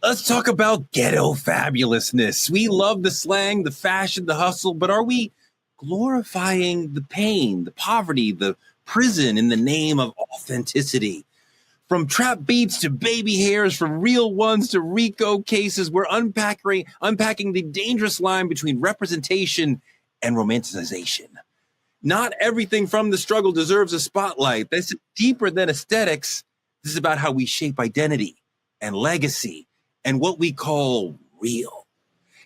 Let's talk about ghetto fabulousness. We love the slang, the fashion, the hustle, but are we glorifying the pain, the poverty, the prison in the name of authenticity? From trap beats to baby hairs, from real ones to RICO cases, we're unpacking the dangerous line between representation and romanticization. Not everything from the struggle deserves a spotlight. This is deeper than aesthetics. This is about how we shape identity and legacy and what we call real.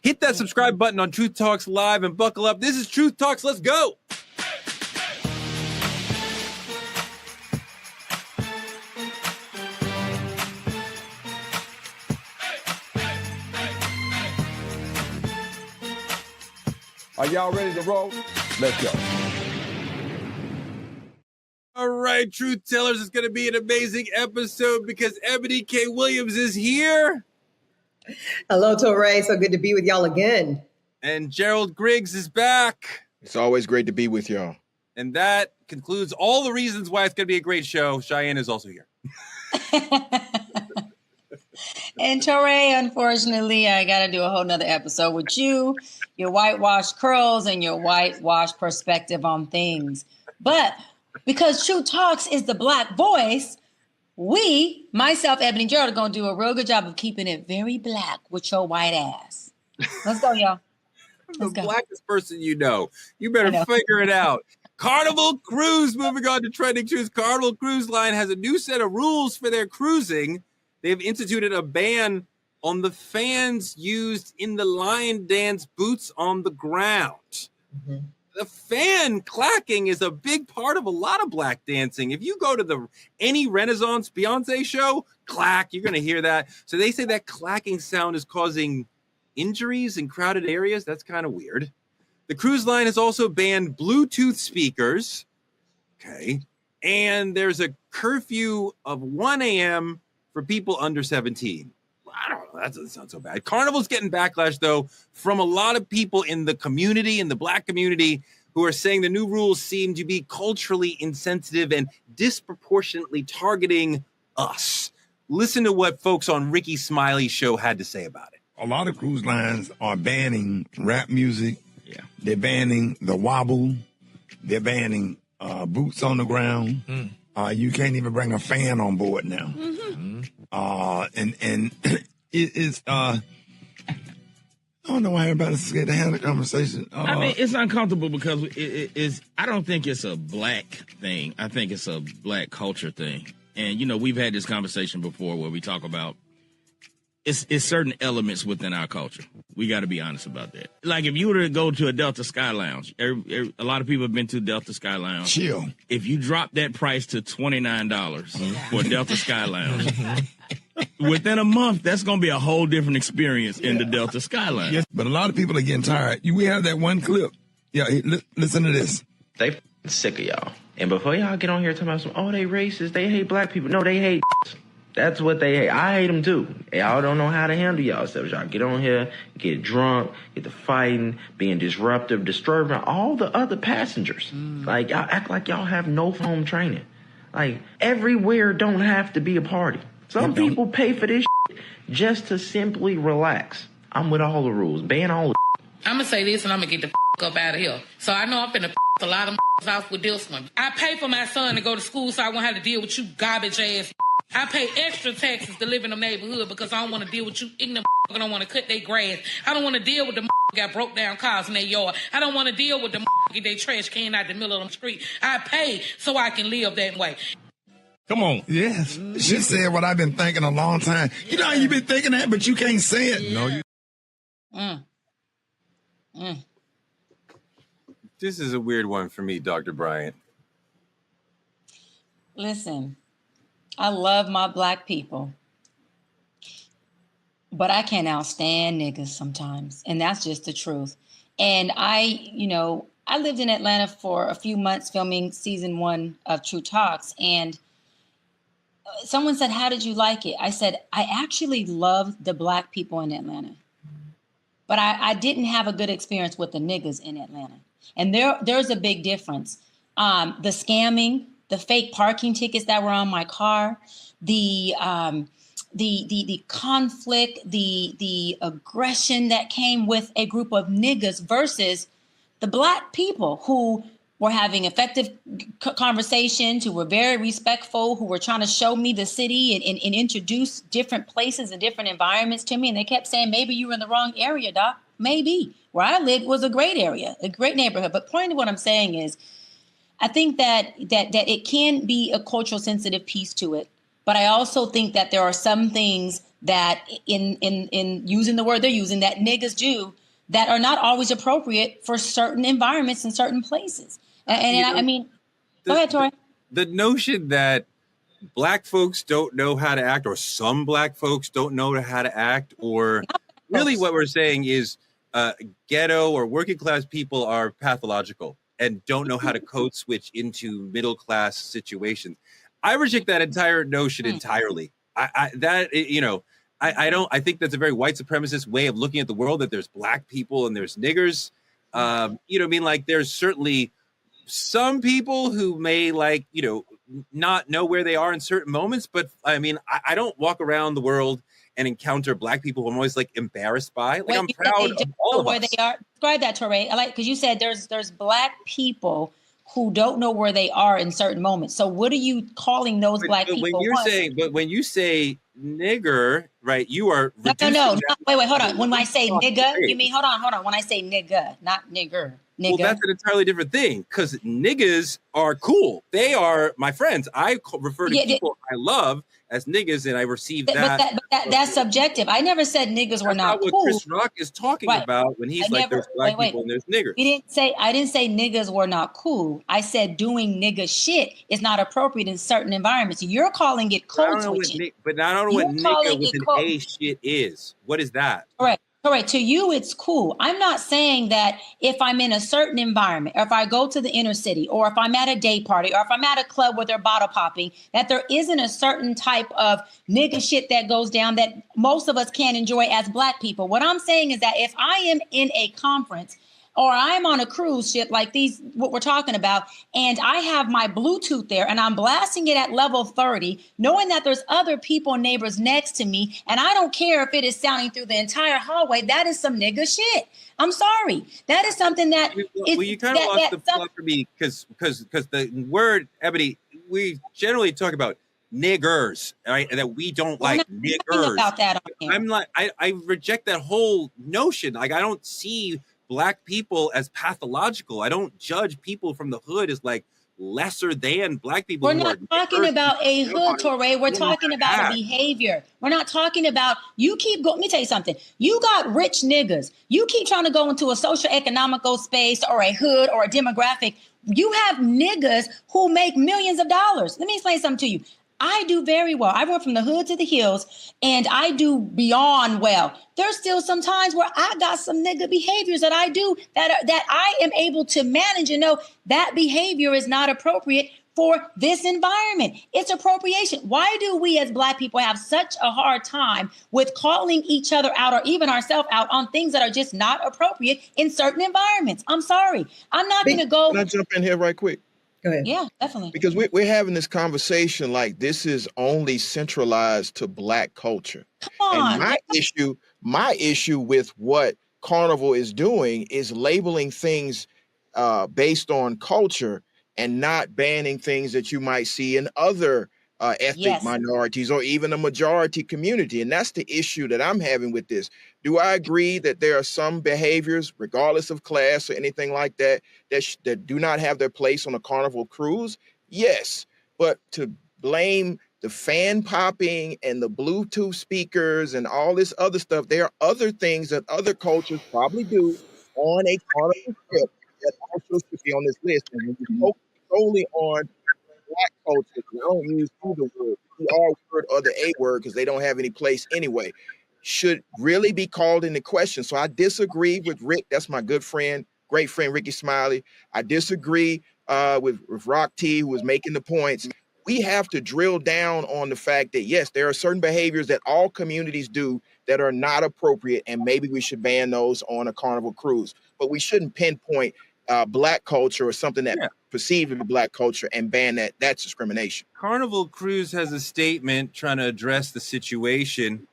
Hit that subscribe button on Truth Talks Live and buckle up. This is Truth Talks. Let's go. Are y'all ready to roll? Let's go. All right, Truth Tellers, it's going to be an amazing episode because Eboni K. Williams is here. Hello, Torre. So good to be with y'all again. And Gerald Griggs is back. It's always great to be with y'all. And that concludes all the reasons why it's going to be a great show. Cheyenne is also here. And Torre, unfortunately, I got to do a whole nother episode with you, your whitewashed curls, and your whitewashed perspective on things. But because Truth Talks is the Black voice, we, myself, Eboni, and Gerald, are going to do a real good job of keeping it very black with your white ass. Let's go, y'all. The blackest person you know. You better figure it out. Carnival Cruise, moving on to trending truth. Carnival Cruise Line has a new set of rules for their cruising. They've instituted a ban on the fans used in the lion dance boots on the ground. Mm-hmm. The fan clacking is a big part of a lot of black dancing. If you go to any Renaissance Beyonce show, clack, you're going to hear that. So they say that clacking sound is causing injuries in crowded areas. That's kind of weird. The cruise line has also banned Bluetooth speakers. Okay. And there's a curfew of 1 a.m. for people under 17. I don't know. That doesn't sound so bad. Carnival's getting backlash, though, from a lot of people in the community, in the black community, who are saying the new rules seem to be culturally insensitive and disproportionately targeting us. Listen to what folks on Ricky Smiley's show had to say about it. A lot of cruise lines are banning rap music. Yeah. They're banning the wobble. They're banning boots on the ground. You can't even bring a fan on board now. Mm-hmm. And it's I don't know why everybody's scared to have a conversation. I mean, it's uncomfortable because it is. I don't think it's a black thing. I think it's a black culture thing. And you know, we've had this conversation before where we talk about it's certain elements within our culture. We got to be honest about that. Like if you were to go to a Delta Sky Lounge, a lot of people have been to Delta Sky Lounge. Chill. If you drop that price to $29 for Delta Sky Lounge, within a month, that's going to be a whole different experience in the Delta Sky Lounge. Yes, but a lot of people are getting tired. We have that one clip. Yeah, listen to this. They sick of y'all. And before y'all get on here talking about they racist, they hate black people. No, they hate. That's what they hate. I hate them too. Y'all don't know how to handle yourselves. Y'all get on here, get drunk, get to fighting, being disruptive, disturbing all the other passengers. Like, y'all act like y'all have no home training. Like, everywhere don't have to be a party. Some people pay for this just to simply relax. I'm with all the rules. Ban all the I'm going to say this and I'm going to get the up out of here. So I know I'm finna a lot of off with this one. I pay for my son to go to school so I won't have to deal with you garbage ass. I pay extra taxes to live in the neighborhood because I don't want to deal with you ignorant. I don't want to cut their grass. I don't want to deal with the got broke down cars in their yard. I don't want to deal with the get their trash can out the middle of the street. I pay so I can live that way. Come on. Yes. She said what I've been thinking a long time. You know how you've been thinking that, but you can't say it. No, you. This is a weird one for me, Dr. Bryant. Listen, I love my black people, but I can't outstand niggas sometimes. And that's just the truth. And I lived in Atlanta for a few months filming season 1 of True Talks. And someone said, how did you like it? I said, I actually love the black people in Atlanta, but I didn't have a good experience with the niggas in Atlanta. And there's a big difference. The scamming, the fake parking tickets that were on my car, the the conflict, the aggression that came with a group of niggas versus the Black people who were having effective conversations, who were very respectful, who were trying to show me the city and introduce different places and different environments to me. And they kept saying, maybe you were in the wrong area, Doc. Maybe. Where I lived was a great area, a great neighborhood. But point of what I'm saying is, I think that it can be a cultural sensitive piece to it. But I also think that there are some things that in using the word they're using, that niggas do, that are not always appropriate for certain environments and certain places. I mean, go ahead, Tori. The notion that Black folks don't know how to act, or some Black folks don't know how to act, or really what we're saying is ghetto or working class people are pathological and don't know how to code switch into middle class situations. I reject that entire notion entirely. I think that's a very white supremacist way of looking at the world, that there's Black people and there's niggers. You know what I mean? Like, there's certainly some people who may, like, you know, not know where they are in certain moments. But I mean, I don't walk around the world and encounter Black people who I'm always like embarrassed by. Like, I'm proud of all of us. They are. Describe that, Torre. I like, because you said there's Black people who don't know where they are in certain moments. So what are you calling those Black people? When you say nigger, right, you are no. Wait, hold on. When I say nigga, you mean hold on. When I say nigga, not nigger. Nigga. Well, that's an entirely different thing, because niggas are cool. They are my friends. I refer to people I love as niggas, and I receive that. But that's subjective. I never said niggas were not cool. What Chris Rock is talking about when he's there's Black people and there's niggers. I didn't say niggas were not cool. I said doing nigga shit is not appropriate in certain environments. You're calling it code switching. But I don't know what nigga with an A shit is. What is that? Correct. To you, it's cool. I'm not saying that if I'm in a certain environment, or if I go to the inner city, or if I'm at a day party, or if I'm at a club where they're bottle popping, that there isn't a certain type of nigga shit that goes down that most of us can't enjoy as Black people. What I'm saying is that if I am in a conference, or I'm on a cruise ship like what we're talking about, and I have my Bluetooth there and I'm blasting it at level 30, knowing that there's other people, neighbors next to me, and I don't care if it is sounding through the entire hallway, that is some nigga shit. I'm sorry. That is something that you kind of lost the plot for me, because the word, Ebony, we generally talk about niggers, right? And that we don't like niggers. About that on here. I'm like, I reject that whole notion. Like, I don't see Black people as pathological. I don't judge people from the hood as like lesser than Black people. We're not talking about a hood, Torre. We're talking about a behavior. We're not talking about, let me tell you something. You got rich niggas. You keep trying to go into a social economical space or a hood or a demographic. You have niggas who make millions of dollars. Let me explain something to you. I do very well. I went from the hood to the hills, and I do beyond well. There's still some times where I got some nigga behaviors that I do that I am able to manage and know that behavior is not appropriate for this environment. It's appropriation. Why do we as Black people have such a hard time with calling each other out, or even ourselves out, on things that are just not appropriate in certain environments? I'm sorry. I'm not going to go. Can I jump in here right quick? Go ahead. Yeah, definitely. Because we're having this conversation like this is only centralized to Black culture. Come on. And my issue with what Carnival is doing is labeling things based on culture and not banning things that you might see in other ethnic minorities or even a majority community. And that's the issue that I'm having with this. Do I agree that there are some behaviors, regardless of class or anything like that, that do not have their place on a Carnival cruise? Yes. But to blame the fan popping and the Bluetooth speakers and all this other stuff, there are other things that other cultures probably do on a Carnival trip that also should be on this list. And when you focus solely on Black culture, I don't use either word, the R word or the A word, because they don't have any place anyway, should really be called into question. So I disagree with Rick. That's my good friend, great friend, Ricky Smiley. I disagree with Rock T, who was making the points. We have to drill down on the fact that, yes, there are certain behaviors that all communities do that are not appropriate, and maybe we should ban those on a Carnival cruise. But we shouldn't pinpoint black culture or something that perceived to be black culture and ban that. That's discrimination. Carnival Cruise has a statement trying to address the situation.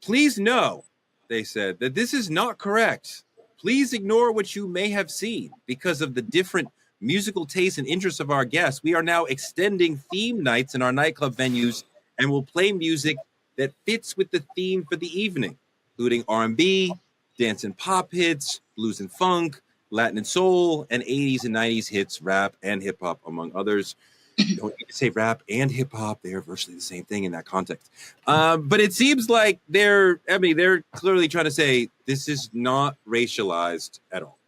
Please know, they said, that this is not correct. Please ignore what you may have seen because of the different musical tastes and interests of our guests. We are now extending theme nights in our nightclub venues and will play music that fits with the theme for the evening, including R&B, dance and pop hits, blues and funk, Latin and soul, and 80s and 90s hits, rap and hip hop, among others. You don't need to say rap and hip hop. They are virtually the same thing in that context. But it seems like they're clearly trying to say this is not racialized at all.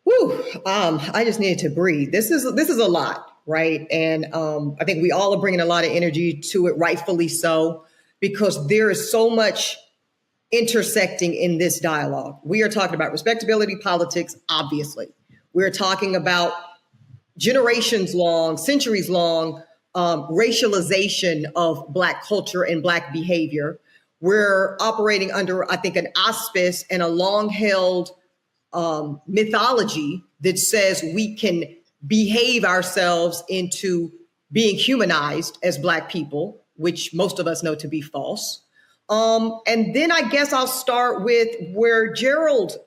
Whew, I just needed to breathe. This is a lot, right? And I think we all are bringing a lot of energy to it, rightfully so, because there is so much intersecting in this dialogue. We are talking about respectability politics, obviously. We're talking about generations long, centuries long racialization of Black culture and Black behavior. We're operating under, I think, an auspice and a long-held mythology that says we can behave ourselves into being humanized as Black people, which most of us know to be false. And then I guess I'll start with where Gerald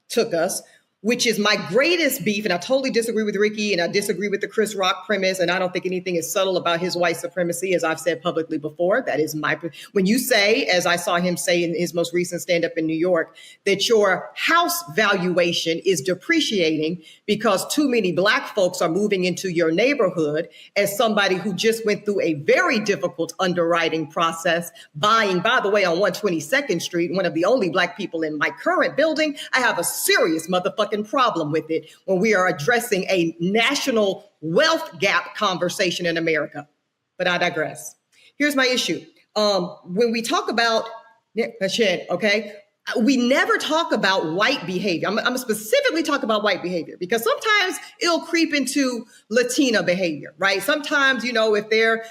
took us, which is my greatest beef. And I totally disagree with Ricky, and I disagree with the Chris Rock premise. And I don't think anything is subtle about his white supremacy, as I've said publicly before. That is when you say, as I saw him say in his most recent stand-up in New York, that your house valuation is depreciating because too many Black folks are moving into your neighborhood, as somebody who just went through a very difficult underwriting process, buying, by the way, on 122nd Street, one of the only Black people in my current building, I have a serious motherfucking problem with it when we are addressing a national wealth gap conversation in America. But I digress. Here's my issue. When we talk about shit, okay, we never talk about white behavior. I'm specifically talking about white behavior because sometimes it'll creep into Latina behavior, right? Sometimes, you know, if they're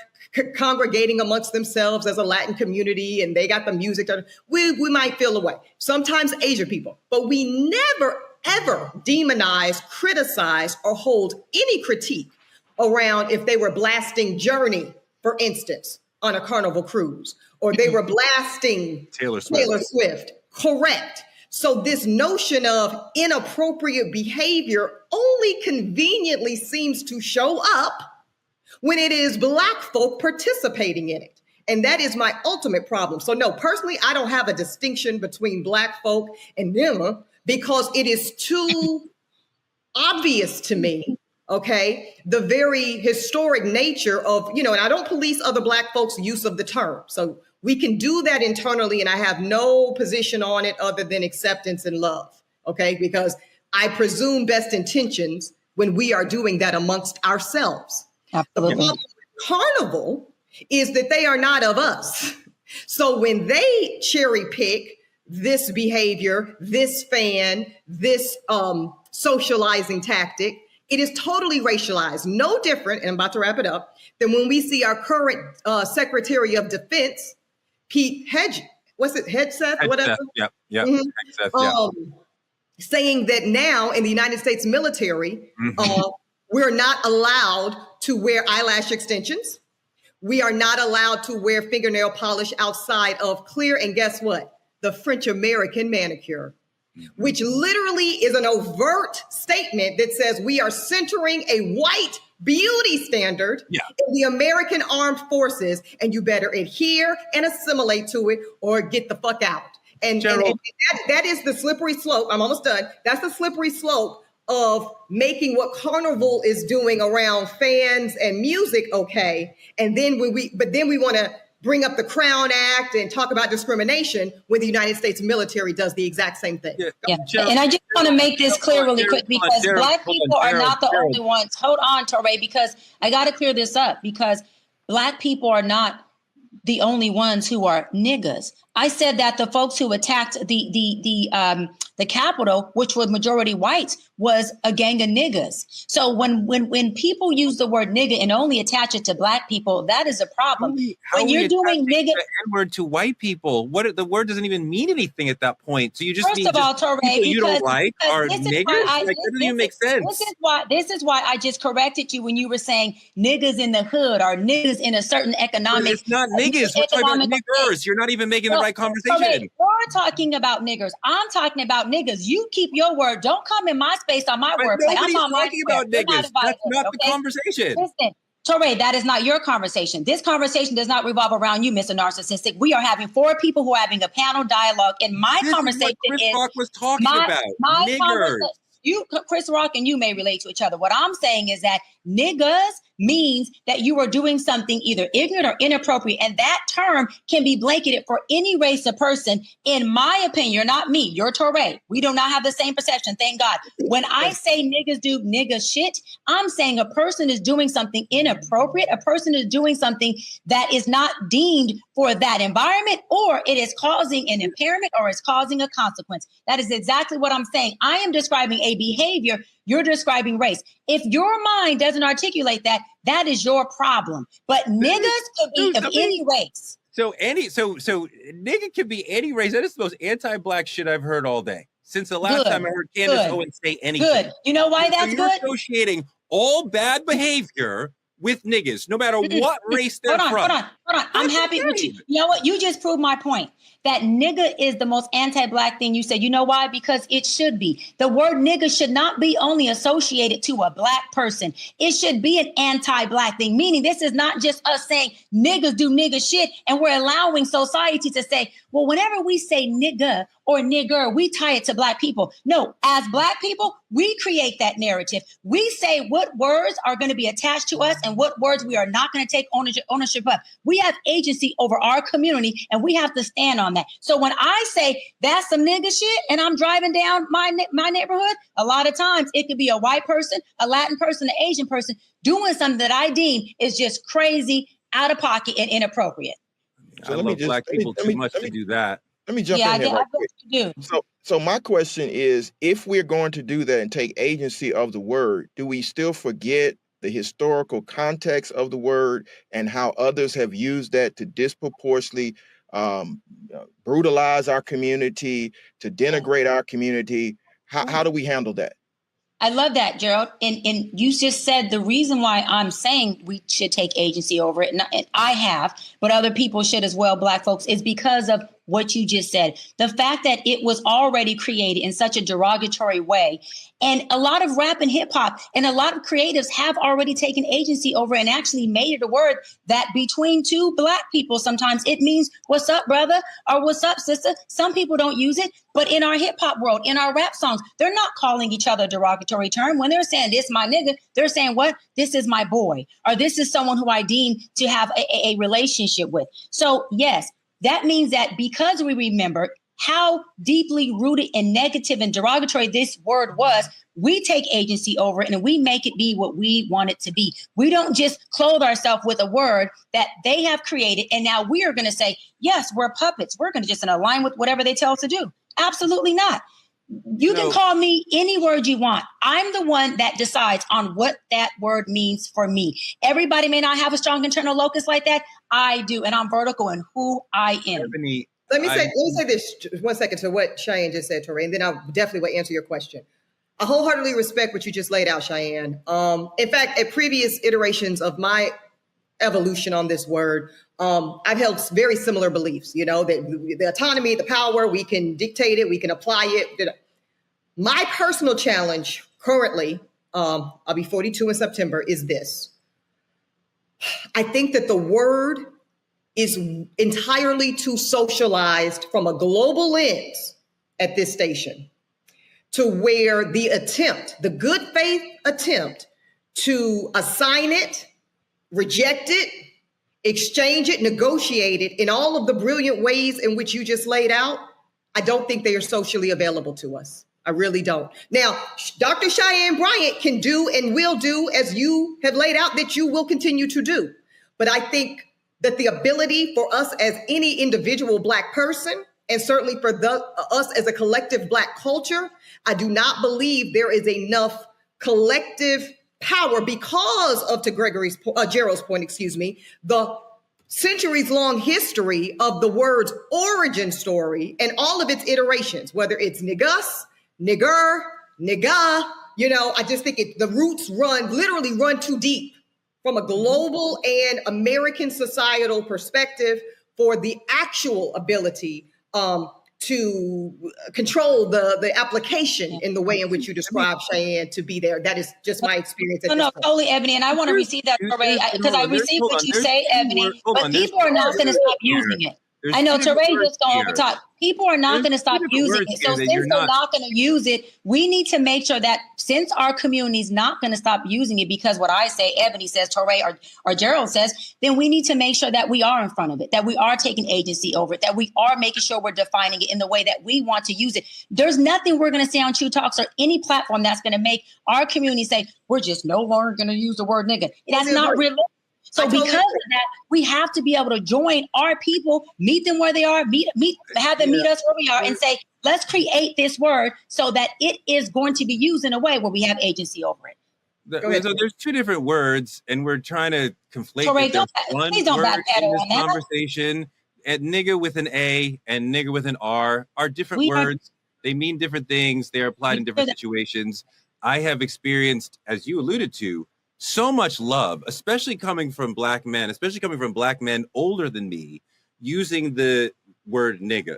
congregating amongst themselves as a Latin community and they got the music, we might feel away. Sometimes Asian people, but we never ever demonize, criticize, or hold any critique around if they were blasting Journey, for instance, on a Carnival cruise, or they were blasting Taylor Swift. Correct. So this notion of inappropriate behavior only conveniently seems to show up when it is Black folk participating in it. And that is my ultimate problem. So no, personally, I don't have a distinction between Black folk and them, because it is too obvious to me, okay, the very historic nature of, you know, and I don't police other Black folks' use of the term. So we can do that internally, and I have no position on it other than acceptance and love, okay, because I presume best intentions when we are doing that amongst ourselves. Absolutely. The problem with Carnival is that they are not of us. So when they cherry pick this behavior, this fan, this socializing tactic, it is totally racialized. No different, and I'm about to wrap it up, than when we see our current Secretary of Defense, Pete Hegseth, whatever. Yep. Mm-hmm. Hegseth, saying that now in the United States military, we're not allowed to wear eyelash extensions. We are not allowed to wear fingernail polish outside of clear, and guess what? The French American manicure, which literally is an overt statement that says we are centering a white beauty standard in the American armed forces, and you better adhere and assimilate to it or get the fuck out. And that is the slippery slope. I'm almost done. That's the slippery slope of making what Carnival is doing around fans and music okay. And then we want to bring up the Crown Act and talk about discrimination when the United States military does the exact same thing. Yeah. And I just want to make this clear really quick, because Black people are not the only ones. Hold on, Torre, because I got to clear this up, because Black people are not the only ones who are niggas. I said that the folks who attacked the Capitol, which was majority whites, was a gang of niggas. So when people use the word nigga and only attach it to Black people, that is a problem. When you're doing nigga, the N-word to white people, the word doesn't even mean anything at that point. So you just first mean of all, Torre, people you don't like are this is niggers. why That doesn't even make sense. This is why I just corrected you when you were saying niggas in the hood or niggas in a certain economic. But it's not niggas. We're talking about niggers. You're not even making the right conversation. We're talking about niggers. I'm talking about niggas. You keep your word. Don't come in my space on my wordplay. I'm on my talking about niggas. That's not the conversation. Listen, Torre, that is not your conversation. This conversation does not revolve around you, Mr. Narcissistic. We are having 4 people who are having a panel dialogue, and my conversation is what Chris Rock was talking about. Niggers. You, Chris Rock, and you may relate to each other. What I'm saying is that niggas means that you are doing something either ignorant or inappropriate. And that term can be blanketed for any race or person. In my opinion, you're not me, you're Torre. We do not have the same perception, thank God. When I say niggas do nigga shit, I'm saying a person is doing something inappropriate. A person is doing something that is not deemed for that environment, or it is causing an impairment, or it's causing a consequence. That is exactly what I'm saying. I am describing a behavior. You're describing race. If your mind doesn't articulate that, that is your problem. But niggas could be of any race. So nigga can be any race. That is the most anti-Black shit I've heard all day. Since the last time I heard Candace Owens say anything. Good. You know why that's you're good? Associating all bad behavior with niggas, no matter what race they're from. Hold on. I'm happy with you. You know what? You just proved my point. That nigga is the most anti-Black thing you said. You know why? Because it should be. The word nigga should not be only associated to a Black person. It should be an anti-Black thing, meaning this is not just us saying niggas do nigga shit and we're allowing society to say, well, whenever we say nigga or nigger, we tie it to Black people. No, as Black people, we create that narrative. We say what words are going to be attached to us and what words we are not going to take ownership of. We have agency over our community and we have to stand on that. So when I say that's some nigga shit and I'm driving down my neighborhood, a lot of times it could be a white person, a Latin person, an Asian person doing something that I deem is just crazy, out of pocket, and inappropriate. So I love Black people too much to do that. Let me jump in here right quick. So my question is, if we're going to do that and take agency of the word, do we still forget the historical context of the word and how others have used that to disproportionately brutalize our community, to denigrate our community? How do we handle that? I love that, Gerald. And you just said the reason why I'm saying we should take agency over it, and I have, but other people should as well, Black folks, is because of what you just said. The fact that it was already created in such a derogatory way. And a lot of rap and hip hop and a lot of creatives have already taken agency over and actually made it a word that between two Black people, sometimes it means what's up, brother, or what's up, sister. Some people don't use it, but in our hip hop world, in our rap songs, they're not calling each other a derogatory term. When they're saying this my nigga, they're saying what? This is my boy, or this is someone who I deem to have a relationship with. So yes, that means that because we remember how deeply rooted and negative and derogatory this word was, we take agency over it and we make it be what we want it to be. We don't just clothe ourselves with a word that they have created. And now we are going to say, yes, we're puppets. We're going to just align with whatever they tell us to do. Absolutely not. You can call me any word you want. I'm the one that decides on what that word means for me. Everybody may not have a strong internal locus like that. I do. And I'm vertical in who I am. Eboni, let me say this 1 second to what Cheyenne just said, Torre, and then I'll definitely will answer your question. I wholeheartedly respect what you just laid out, Cheyenne. In fact, at previous iterations of my evolution on this word, I've held very similar beliefs, you know, that the autonomy, the power, we can dictate it, we can apply it. My personal challenge currently, I'll be 42 in September, is this. I think that the word is entirely too socialized from a global lens at this station, to where the good faith attempt to assign it, reject it, exchange it, negotiate it in all of the brilliant ways in which you just laid out, I don't think they are socially available to us. I really don't. Now, Dr. Cheyenne Bryant can do and will do as you have laid out that you will continue to do. But I think that the ability for us as any individual Black person, and certainly for us as a collective Black culture, I do not believe there is enough collective power because of, to Gerald's point, the centuries-long history of the word's origin story and all of its iterations, whether it's niggas, nigger, nigga, I just think the roots literally run too deep from a global and American societal perspective for the actual ability to control the application in the way in which you describe, Cheyenne, to be there. That is just my experience. No, totally, Ebony, and I want to receive that, Teray, because I receive what you say, Ebony, but people are not going to stop using it. I know Teray just going over top. People are not going to stop using it. So since they're not going to use it, we need to make sure that since our community is not going to stop using it, because what I say, Ebony says, Teray or Gerald says, then we need to make sure that we are in front of it, that we are taking agency over it, that we are making sure we're defining it in the way that we want to use it. There's nothing we're going to say on True Talks or any platform that's going to make our community say, we're just no longer going to use the word nigga. That's not realistic. So because of that, we have to be able to join our people, meet them where they are, have them meet us where we are, and say, let's create this word so that it is going to be used in a way where we have agency over it. So there's two different words, and we're trying to conflate. Please don't backpedal in this on that conversation. And nigga with an A and nigga with an R are different words. They mean different things. They're applied in different situations. I have experienced, as you alluded to, so much love, especially coming from Black men, older than me, using the word nigga.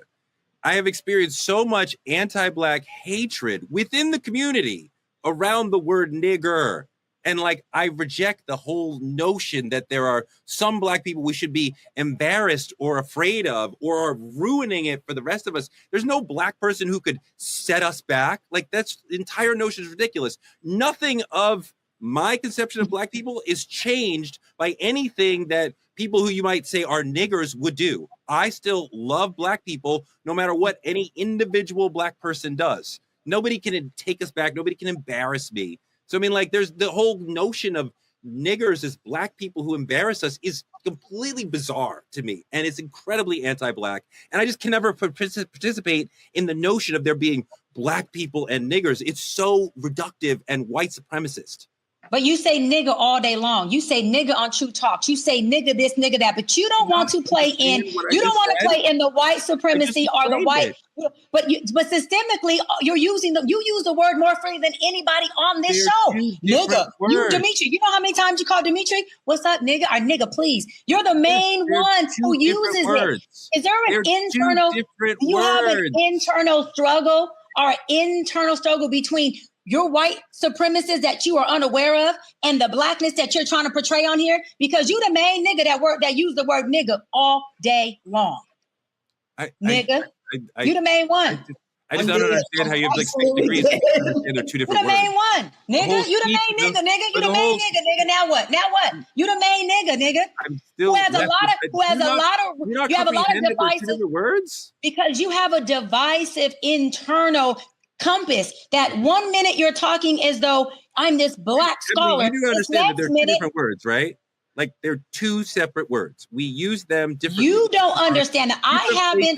I have experienced so much anti-Black hatred within the community around the word nigger. And I reject the whole notion that there are some Black people we should be embarrassed or afraid of or are ruining it for the rest of us. There's no Black person who could set us back. The entire notion is ridiculous. Nothing of my conception of Black people is changed by anything that people who you might say are niggers would do. I still love Black people no matter what any individual Black person does. Nobody can take us back. Nobody can embarrass me. So, there's the whole notion of niggers as Black people who embarrass us is completely bizarre to me. And it's incredibly anti-Black. And I just can never participate in the notion of there being Black people and niggers. It's so reductive and white supremacist. But you say nigga all day long. You say nigga on True Talks. You say nigga this, nigga that. But you don't want to play in. You don't want to play in the white supremacy or the white. But systemically, you use the word more freely than anybody on this show. Nigga, you Dimitri. You know how many times you call Dimitri? What's up, nigga? Or nigga, please. You're the main one who uses it. Is there an internal? Do you have an internal struggle or internal struggle between your white supremacists that you are unaware of and the Blackness that you're trying to portray on here? Because you the main nigga that use the word nigga all day long. You the main one. I just don't understand how you have 6 degrees and they're two different words. You the main one. Nigga, you the main nigga, nigga. You the main nigga, nigga. Now what? You the main nigga, nigga. You have a lot of divisive words. Because you have a divisive internal compass that 1 minute you're talking as though I'm this Black scholar. You do understand that they're two different words, right? They're two separate words. We use them differently. You don't understand that. I have been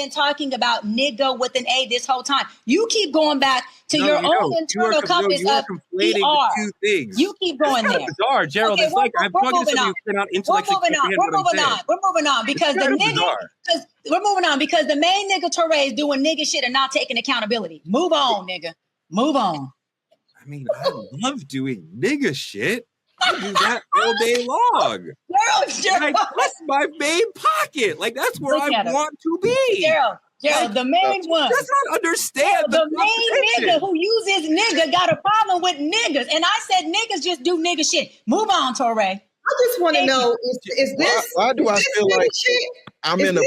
talking about nigga with an A this whole time. You keep going back to your own internal compass of conflating the two things. You keep going there. Bizarre, Gerald. Okay, I'm talking to somebody who cannot intellectually comprehend what I'm saying. We're moving on because the main nigga Teray is doing nigga shit and not taking accountability. Move on, nigga. Move on. I love doing nigga shit. I do that all day long. Gerald. That's my main pocket. That's where I want to be. Gerald, the main one. Does not understand the main nigga who uses nigga got a problem with niggas. And I said niggas just do nigga shit. Move on, Teray. I just want to know, is this... Why do I feel like I'm in a...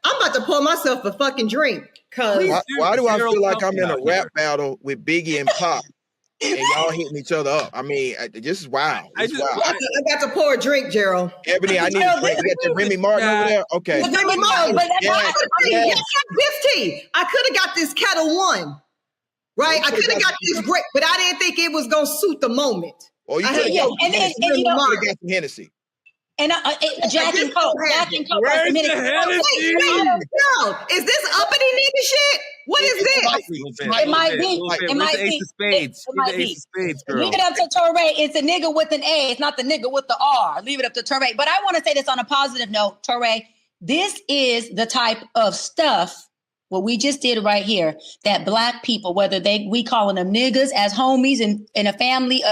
I'm about to pour myself a fucking drink. Why do I feel like I'm in a rap battle with Biggie and Pop? And y'all hitting each other up. This is wild. I got to pour a drink, Gerald. Ebony, I need a drink. You got your Remy Martin over there? Okay. Remy Martin, but this tea. I could have got this Kettle One, right? I could have got this great, but I didn't think it was going to suit the moment. Oh, you could have got some Hennessy. And Jack and Coke. Jack and Coke. Where's the Wait, no. Is this uppity nigga shit? What is this? It might be. It It might Ace be. of Spades. It might Ace be. of Spades, girl. Leave it up to Touré. It's a nigga with an A. It's not the nigga with the R. Leave it up to Touré. But I want to say this on a positive note, Touré. This is the type of stuff, what we just did right here, that Black people, whether we calling them niggas as homies in a family,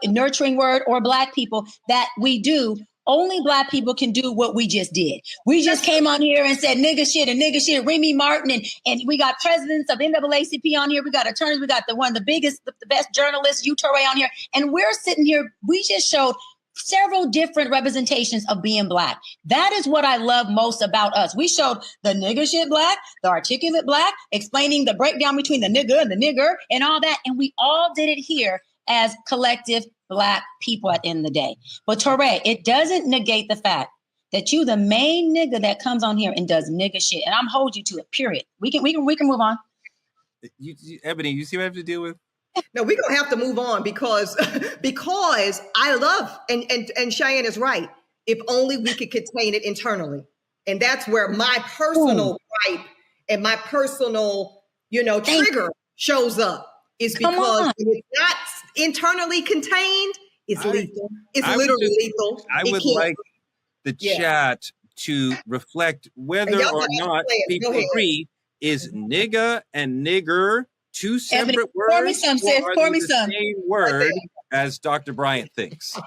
nurturing word, or Black people, that we do. Only Black people can do what we just did. We just came on here and said nigga shit, Remy Martin, and we got presidents of NAACP on here. We got attorneys. We got the biggest, the best journalists, Touré, on here. And we're sitting here. We just showed several different representations of being Black. That is what I love most about us. We showed the nigga shit Black, the articulate Black, explaining the breakdown between the nigga and the nigger and all that. And we all did it here as collective Black people at the end of the day. But Touré, it doesn't negate the fact that you the main nigga that comes on here and does nigga shit. And I'm hold you to it, period. We can move on. Ebony, you see what I have to deal with? No, we're gonna have to move on because I love and Cheyenne is right. If only we could contain it internally. And that's where my personal gripe and my personal, trigger shows up. Is because when it's not internally contained, it's lethal. It's literally lethal. I would like the chat to reflect whether or not people agree. Is nigga and nigger two separate words? Pour me some, sis. Pour me some. Same word as Dr. Bryant thinks.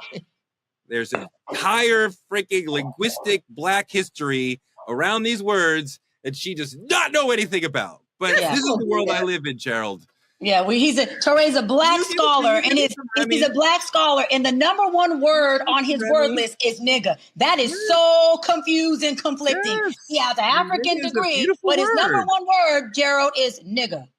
There's an entire freaking linguistic Black history around these words that she does not know anything about. But this is the world I live in, Gerald. Yeah, Touré's a Black scholar, and he's a Black scholar, and the number one word on his word list is nigga. That is so confusing, conflicting. Yes. He has an African degree, but his number one word, Gerald, is nigga.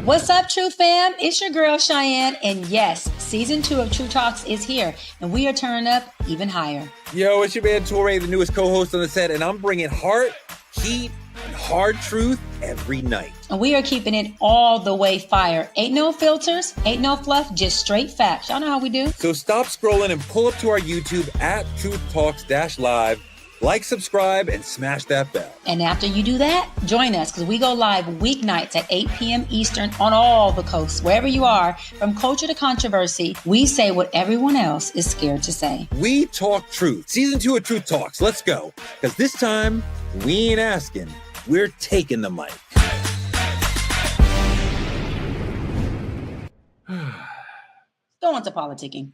What's up, True Fam? It's your girl, Cheyenne, and yes, season 2 of True Talks is here, and we are turning up even higher. Yo, it's your man, Touré, the newest co-host on the set, and I'm bringing heart, heat, and hard truth every night. And we are keeping it all the way fire. Ain't no filters, ain't no fluff, just straight facts. Y'all know how we do. So stop scrolling and pull up to our YouTube at Truth Talks-Live. Like, subscribe, and smash that bell. And after you do that, join us because we go live weeknights at 8 p.m. Eastern on all the coasts. Wherever you are, from culture to controversy, we say what everyone else is scared to say. We talk truth. Season 2 of Truth Talks. Let's go. Because this time, we ain't asking. We're taking the mic. Go on to politicking.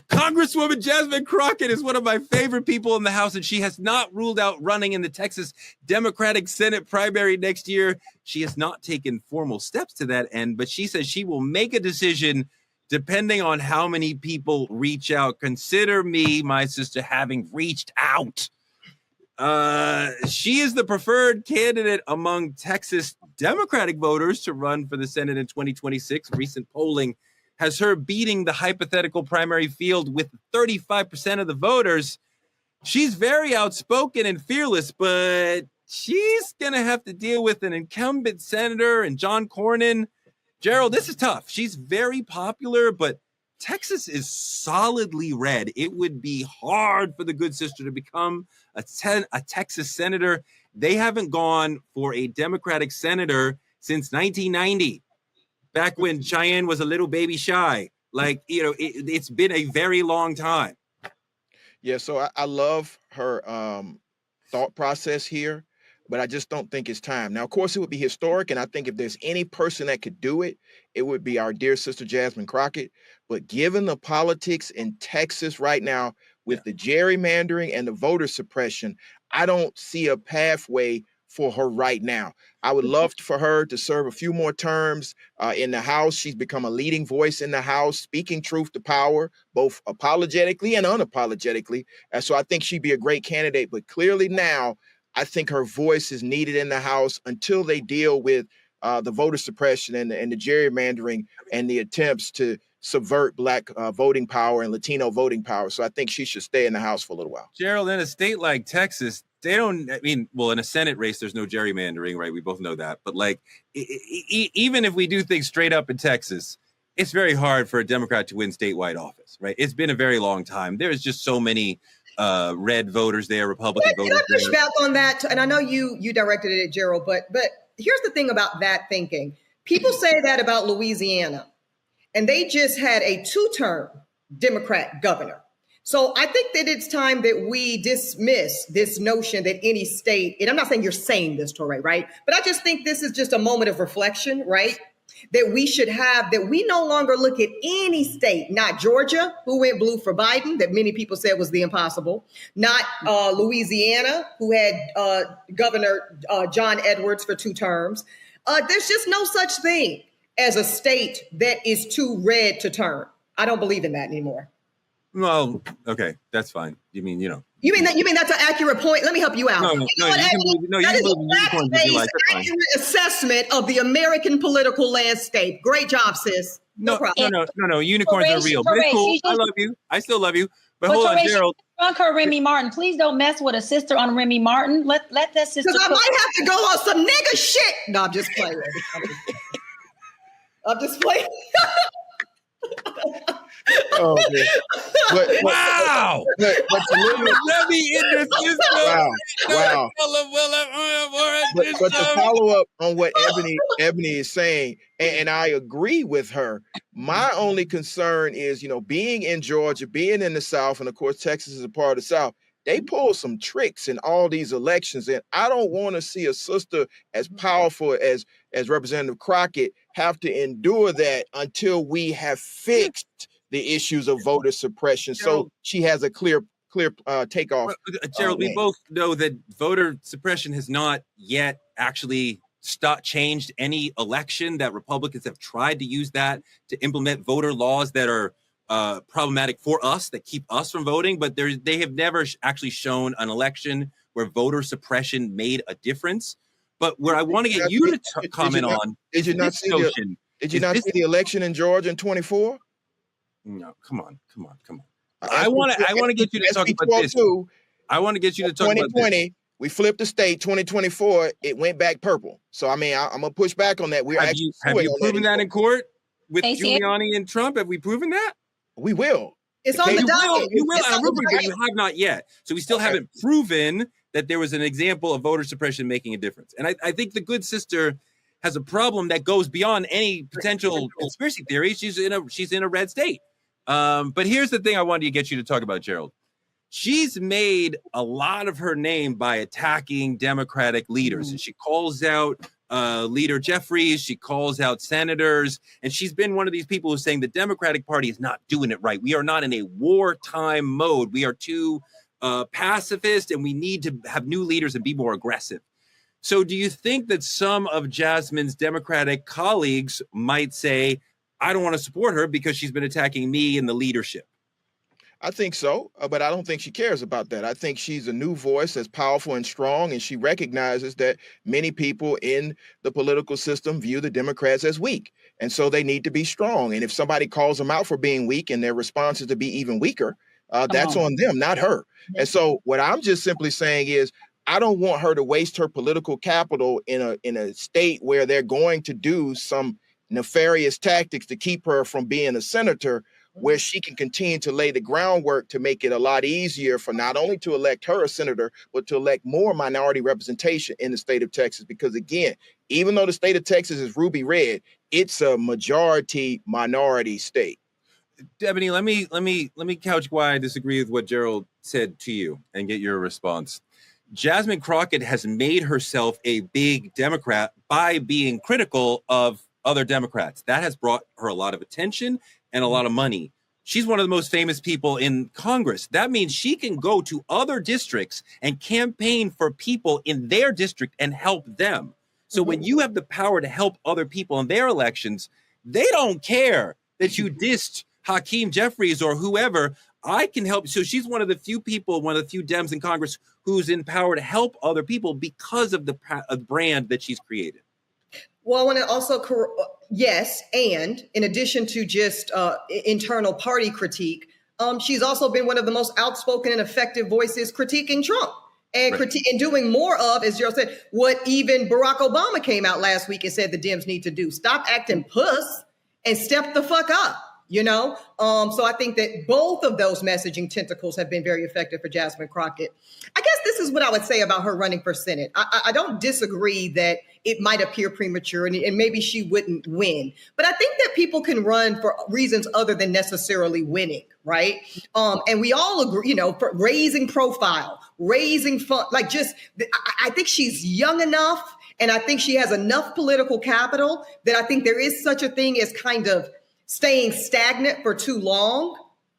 Congresswoman Jasmine Crockett is one of my favorite people in the House, and she has not ruled out running in the Texas Democratic Senate primary next year. She has not taken formal steps to that end, but she says she will make a decision depending on how many people reach out. Consider me, my sister, having reached out. She is the preferred candidate among Texas Democratic voters to run for the Senate in 2026. Recent polling has her beating the hypothetical primary field with 35% of the voters. She's very outspoken and fearless, but she's going to have to deal with an incumbent senator and John Cornyn. Gerald, this is tough. She's very popular, but Texas is solidly red. It would be hard for the good sister to become a Texas senator. They haven't gone for a Democratic senator since 1990. Back when Cheyenne was a little baby shy. It's been a very long time. Yeah, so I love her thought process here, but I just don't think it's time. Now, of course, it would be historic, and I think if there's any person that could do it, it would be our dear sister Jasmine Crockett. But given the politics in Texas right now with the gerrymandering and the voter suppression, I don't see a pathway for her right now. I would love for her to serve a few more terms in the House. She's become a leading voice in the House, speaking truth to power, both apologetically and unapologetically. And so I think she'd be a great candidate. But clearly now, I think her voice is needed in the House until they deal with the voter suppression and the gerrymandering and the attempts to subvert Black voting power and Latino voting power. So I think she should stay in the House for a little while. Gerald, in a state like Texas, in a Senate race, there's no gerrymandering, right? We both know that. But even if we do things straight up in Texas, it's very hard for a Democrat to win statewide office, right? It's been a very long time. There's just so many red voters there, Republican voters. Can I push back on that? And I know you directed it at Gerald, but here's the thing about that thinking. People say that about Louisiana, and they just had a 2-term Democrat governor. So I think that it's time that we dismiss this notion that any state, and I'm not saying you're saying this, Torre, right? But I just think this is just a moment of reflection, right? That we should have, that we no longer look at any state, not Georgia, who went blue for Biden, that many people said was the impossible, not Louisiana, who had Governor John Edwards for 2 terms. There's just no such thing as a state that is too red to turn. I don't believe in that anymore. Well, okay, that's fine. You mean You mean that's an accurate point? Let me help you out. That is a fact-based, accurate assessment of the American political landscape. Great job, sis. No problem. No. Unicorns are real. But it's cool. I love you. I still love you. But hold on, Gerald. Drunk her Remy Martin. Please don't mess with a sister on Remy Martin. Let that sister. Because I might have to go on some nigga shit. No, I'm just playing. I'm just playing. Oh, man. Wow! But Let me in this system. Wow. But to follow up on what Eboni is saying, and I agree with her, my only concern is, being in Georgia, being in the South, and of course, Texas is a part of the South, they pull some tricks in all these elections. And I don't want to see a sister as powerful as Representative Crockett have to endure that until we have fixed the issues of voter suppression. So she has a clear takeoff. Gerald, we both know that voter suppression has not yet actually changed any election, that Republicans have tried to use that to implement voter laws that are problematic for us, that keep us from voting, but they have never actually shown an election where voter suppression made a difference. But where I want to get you to comment on, did you not see the election in Georgia in 24? No, come on. I want to get you to talk about this. I want to get you to talk about 2020. We flipped the state. 2024, it went back purple. So I mean, I'm gonna push back on that. Have you proven that in court with Giuliani and Trump? Have we proven that? We will. It's on the docket. You will. But you have not yet. So we still haven't proven that there was an example of voter suppression making a difference. And I think the good sister has a problem that goes beyond any potential conspiracy theory. She's in a red state. But here's the thing I wanted to get you to talk about, Gerald. She's made a lot of her name by attacking Democratic leaders. And she calls out Leader Jeffries. She calls out senators. And she's been one of these people who's saying the Democratic Party is not doing it right. We are not in a wartime mode. We are too pacifist, and we need to have new leaders and be more aggressive. So do you think that some of Jasmine's Democratic colleagues might say, I don't want to support her because she's been attacking me and the leadership? I think so, but I don't think she cares about that. I think she's a new voice that's powerful and strong, and she recognizes that many people in the political system view the Democrats as weak, and so they need to be strong. And if somebody calls them out for being weak and their response is to be even weaker, that's on them, not her. And so what I'm just simply saying is, I don't want her to waste her political capital in a state where they're going to do some nefarious tactics to keep her from being a senator, where she can continue to lay the groundwork to make it a lot easier for not only to elect her a senator, but to elect more minority representation in the state of Texas. Because again, even though the state of Texas is ruby red, it's a majority minority state. Eboni, let me couch why I disagree with what Gerald said to you and get your response. Jasmine Crockett has made herself a big Democrat by being critical of other Democrats. That has brought her a lot of attention and a lot of money. She's one of the most famous people in Congress. That means she can go to other districts and campaign for people in their district and help them. So when you have the power to help other people in their elections, they don't care that you dissed Hakeem Jeffries or whoever. I can help. So she's one of the few people, one of the few Dems in Congress who's in power to help other people because of the brand that she's created. Well, I want to also, yes, and in addition to just internal party critique, she's also been one of the most outspoken and effective voices critiquing Trump and and doing more of, as Gerald said, what even Barack Obama came out last week and said the Dems need to do. Stop acting puss and step the fuck up. So I think that both of those messaging tentacles have been very effective for Jasmine Crockett. I guess this is what I would say about her running for Senate. I don't disagree that it might appear premature and maybe she wouldn't win, but I think that people can run for reasons other than necessarily winning, right? And we all agree, for raising profile, raising fun, I think she's young enough and I think she has enough political capital that I think there is such a thing as kind of staying stagnant for too long.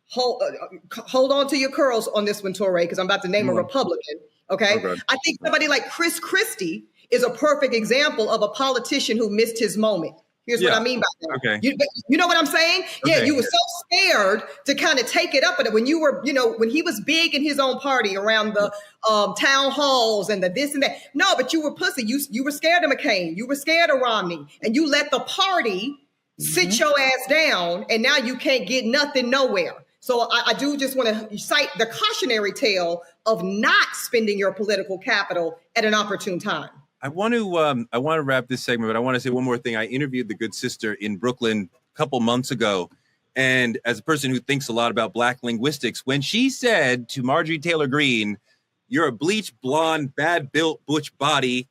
Hold on to your curls on this one, Torre, because I'm about to name a Republican. Okay. I think somebody like Chris Christie is a perfect example of a politician who missed his moment. Here's what I mean by that. Okay. You know what I'm saying? Okay. Yeah, you were so scared to kind of take it up. But when you were, when he was big in his own party around the town halls and the this and that. No, but you were pussy. You were scared of McCain. You were scared of Romney. And you let the party sit your ass down, and now you can't get nothing nowhere. So I do just want to cite the cautionary tale of not spending your political capital at an opportune time. I want to wrap this segment, but I want to say one more thing. I interviewed the good sister in Brooklyn a couple months ago, and as a person who thinks a lot about Black linguistics, when she said to Marjorie Taylor Greene, "You're a bleached, blonde, bad-built, butch body,"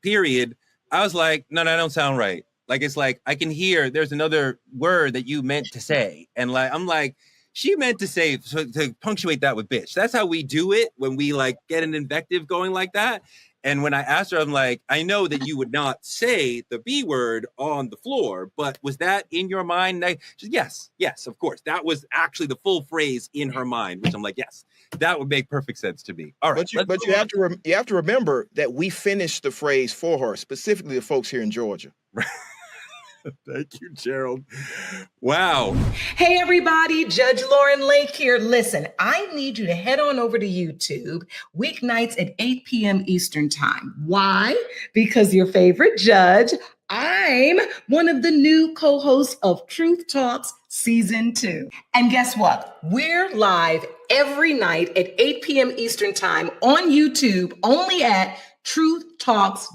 period, I was like, no, that don't sound right. Like, it's like, I can hear there's another word that you meant to say. And I'm like, she meant to say, to punctuate that with bitch. That's how we do it when we get an invective going like that. And when I asked her, I'm like, I know that you would not say the B word on the floor, but was that in your mind? She said, yes, of course. That was actually the full phrase in her mind, which I'm like, yes, that would make perfect sense to me. All right. But you have to remember that we finished the phrase for her, specifically the folks here in Georgia. Thank you, Gerald. Wow. Hey, everybody. Judge Lauren Lake here. Listen, I need you to head on over to YouTube weeknights at 8 p.m. Eastern Time. Why? Because your favorite judge, I'm one of the new co-hosts of Truth Talks Season 2. And guess what? We're live every night at 8 p.m. Eastern Time on YouTube, only at Truth Talks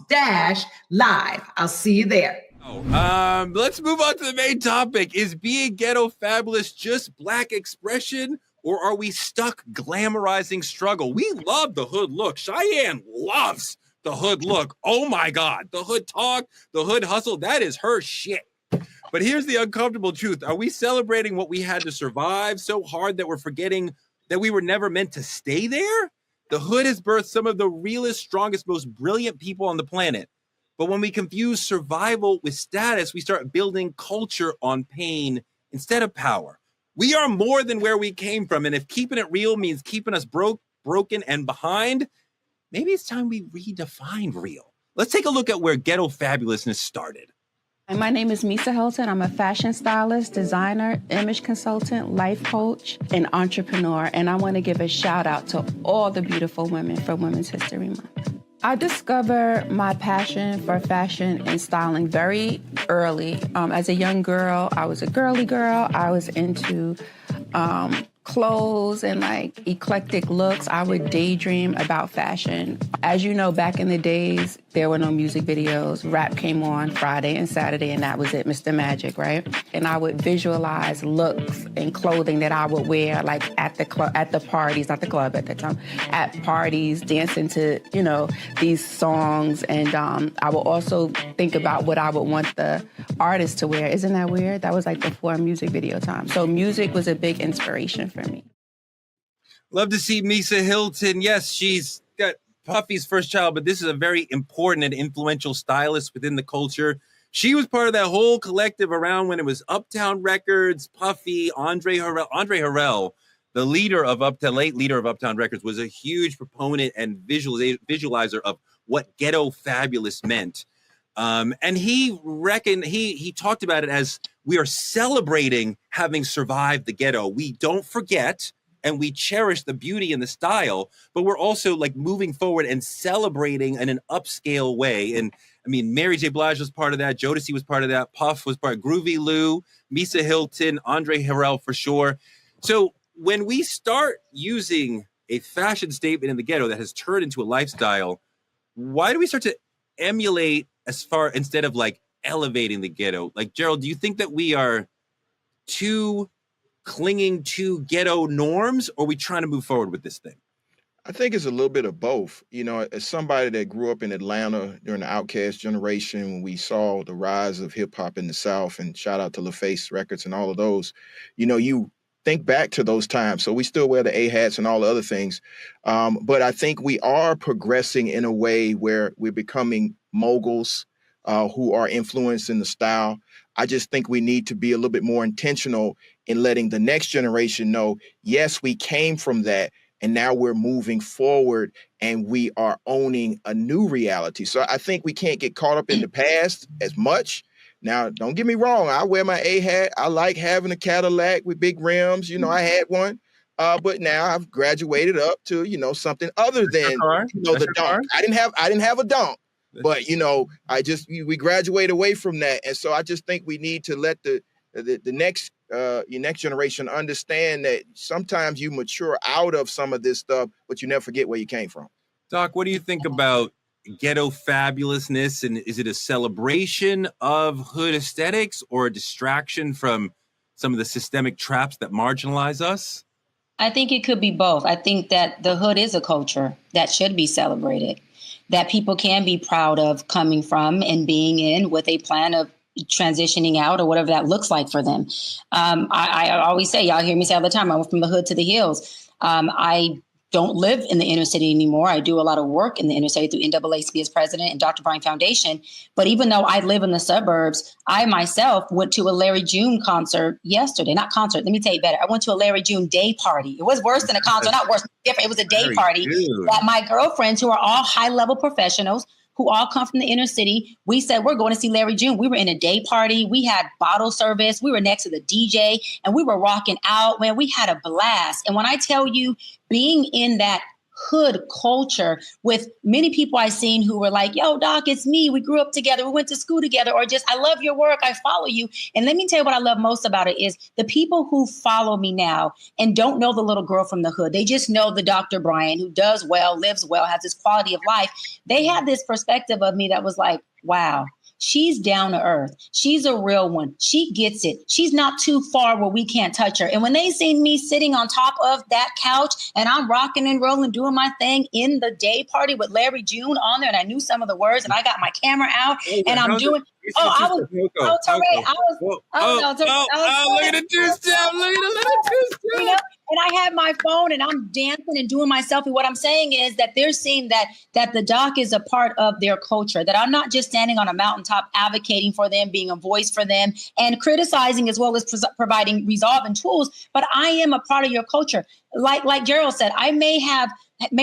Live. I'll see you there. Let's move on to the main topic. Is being ghetto fabulous just Black expression, or are we stuck glamorizing struggle? We love the hood look. Cheyenne loves the hood look. Oh my God. The hood talk, the hood hustle, that is her shit. But here's the uncomfortable truth. Are we celebrating what we had to survive so hard that we're forgetting that we were never meant to stay there? The hood has birthed some of the realest, strongest, most brilliant people on the planet. But when we confuse survival with status, we start building culture on pain instead of power. We are more than where we came from. And if keeping it real means keeping us broken and behind, maybe it's time we redefine real. Let's take a look at where ghetto fabulousness started. My name is Misa Hilton. I'm a fashion stylist, designer, image consultant, life coach, and entrepreneur. And I want to give a shout out to all the beautiful women for Women's History Month. I discovered my passion for fashion and styling very early. As a young girl, I was a girly girl. I was into clothes and eclectic looks. I would daydream about fashion. As you know, back in the days, there were no music videos. Rap came on Friday and Saturday, and that was it, Mr. Magic, right? And I would visualize looks and clothing that I would wear, at the parties, not the club at the time, at parties, dancing to, these songs. And I would also think about what I would want the artist to wear. Isn't that weird? That was before music video time. So music was a big inspiration for me. Love to see Misa Hilton. Yes, she's got Puffy's first child, but this is a very important and influential stylist within the culture. She was part of that whole collective around when it was Uptown Records, Puffy, Andre Harrell. Andre Harrell, the late leader of Uptown Records, was a huge proponent and visualizer of what ghetto fabulous meant. And he talked about it as we are celebrating having survived the ghetto. We don't forget and we cherish the beauty and the style, but we're also moving forward and celebrating in an upscale way. And I mean, Mary J. Blige was part of that. Jodeci was part of that. Puff was part of Groovy Lou, Misa Hilton, Andre Harrell for sure. So when we start using a fashion statement in the ghetto that has turned into a lifestyle, why do we start to emulate instead of elevating the ghetto? Like, Gerald, do you think that we are too clinging to ghetto norms, or are we trying to move forward with this thing? I think it's a little bit of both. You know, as somebody that grew up in Atlanta during the Outkast generation, when we saw the rise of hip hop in the South, and shout out to LaFace Records and all of those, you know, you think back to those times. So we still wear the A hats and all the other things. But I think we are progressing in a way where we're becoming moguls who are influenced in the style. I just think we need to be a little bit more intentional in letting the next generation know, yes, we came from that. And now we're moving forward and we are owning a new reality. So I think we can't get caught up in the past as much. Now, don't get me wrong. I wear my A hat. I like having a Cadillac with big rims. You know, I had one. But now I've graduated up to, you know, something other than, you know, the dunk. I didn't have a dunk. But, you know, we graduate away from that. And so I just think we need to let the next your next generation understand that sometimes you mature out of some of this stuff, but you never forget where you came from. Doc, what do you think about ghetto fabulousness? And is it a celebration of hood aesthetics or a distraction from some of the systemic traps that marginalize us? I think it could be both. I think that the hood is a culture that should be celebrated, that people can be proud of coming from and being in with a plan of transitioning out or whatever that looks like for them. I always say, y'all hear me say all the time, I went from the hood to the hills. I don't live in the inner city anymore. I do a lot of work in the inner city through NAACP as president and Dr. Bryant Foundation. But even though I live in the suburbs, I myself went to a Larry June concert yesterday. Not concert, let me tell you better. I went to a Larry June day party. It was worse than a concert, not worse, different. It was a day party that my girlfriends, who are all high-level professionals, who all come from the inner city, we said, we're going to see Larry June. We were in a day party. We had bottle service. We were next to the DJ and we were rocking out. Man, we had a blast. And when I tell you, being in that hood culture with many people I've seen who were like, yo, Doc, it's me. We grew up together. We went to school together, or just, I love your work. I follow you. And let me tell you what I love most about it is the people who follow me now and don't know the little girl from the hood. They just know the Dr. Brian who does well, lives well, has this quality of life. They had this perspective of me that was like, wow, she's down to earth. She's a real one. She gets it. She's not too far where we can't touch her. And when they seen me sitting on top of that couch and I'm rocking and rolling, doing my thing in the day party with Larry June on there, and I knew some of the words and I got my camera out and I'm doing. Look at the two-step. You know, and I have my phone and I'm dancing and doing my selfie. What I'm saying is that they're seeing that the doc is a part of their culture, that I'm not just standing on a mountaintop advocating for them, being a voice for them and criticizing as well as providing resolve and tools, but I am a part of your culture. Like Gerald said, I may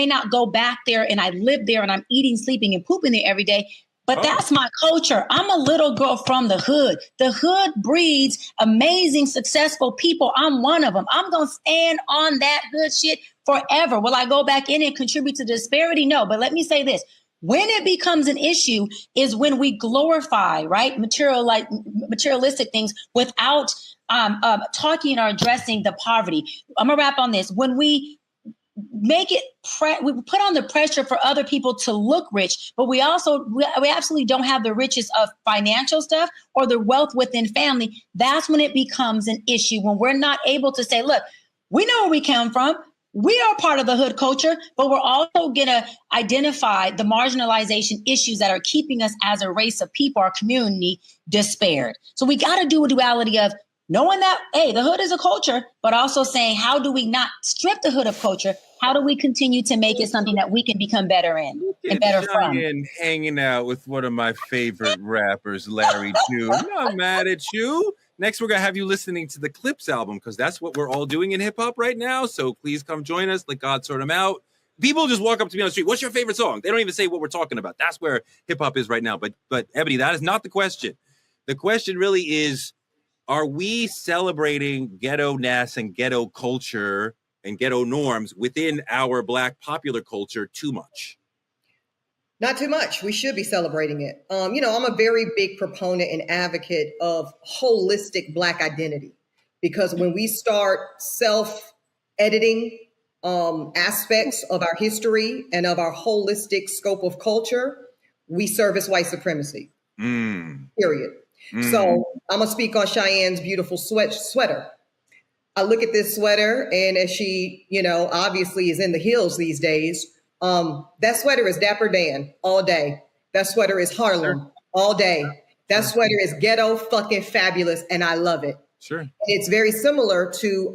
not go back there and I live there and I'm eating, sleeping and pooping there every day. But that's my culture. I'm a little girl from the hood. The hood breeds amazing, successful people. I'm one of them. I'm going to stand on that hood shit forever. Will I go back in and contribute to disparity? No. But let me say this. When it becomes an issue is when we glorify, right, materialistic things without talking or addressing the poverty. I'm going to wrap on this. When we make it, we put on the pressure for other people to look rich, but we absolutely don't have the riches of financial stuff or the wealth within family. That's when it becomes an issue, when we're not able to say, look, we know where we come from. We are part of the hood culture, but we're also going to identify the marginalization issues that are keeping us as a race of people, our community, despaired. So we got to do a duality of knowing that, hey, the hood is a culture, but also saying, how do we not strip the hood of culture? How do we continue to make it something that we can become better in and better from? And hanging out with one of my favorite rappers, Larry June. I'm not mad at you. Next, we're going to have you listening to the Clips album, because that's what we're all doing in hip hop right now. So please come join us. Let God sort them out. People just walk up to me on the street. What's your favorite song? They don't even say what we're talking about. That's where hip hop is right now. But Eboni, that is not the question. The question really is, are we celebrating ghetto-ness and ghetto culture and ghetto norms within our Black popular culture too much? Not too much. We should be celebrating it. I'm a very big proponent and advocate of holistic Black identity, because when we start self-editing aspects of our history and of our holistic scope of culture, we service white supremacy. Period. So I'm gonna speak on Cheyenne's beautiful sweater. I look at this sweater, and as she, obviously is in the hills these days, that sweater is Dapper Dan all day. That sweater is Harlem all day. That sweater is Ghetto fucking Fabulous, and I love it. Sure. It's very similar to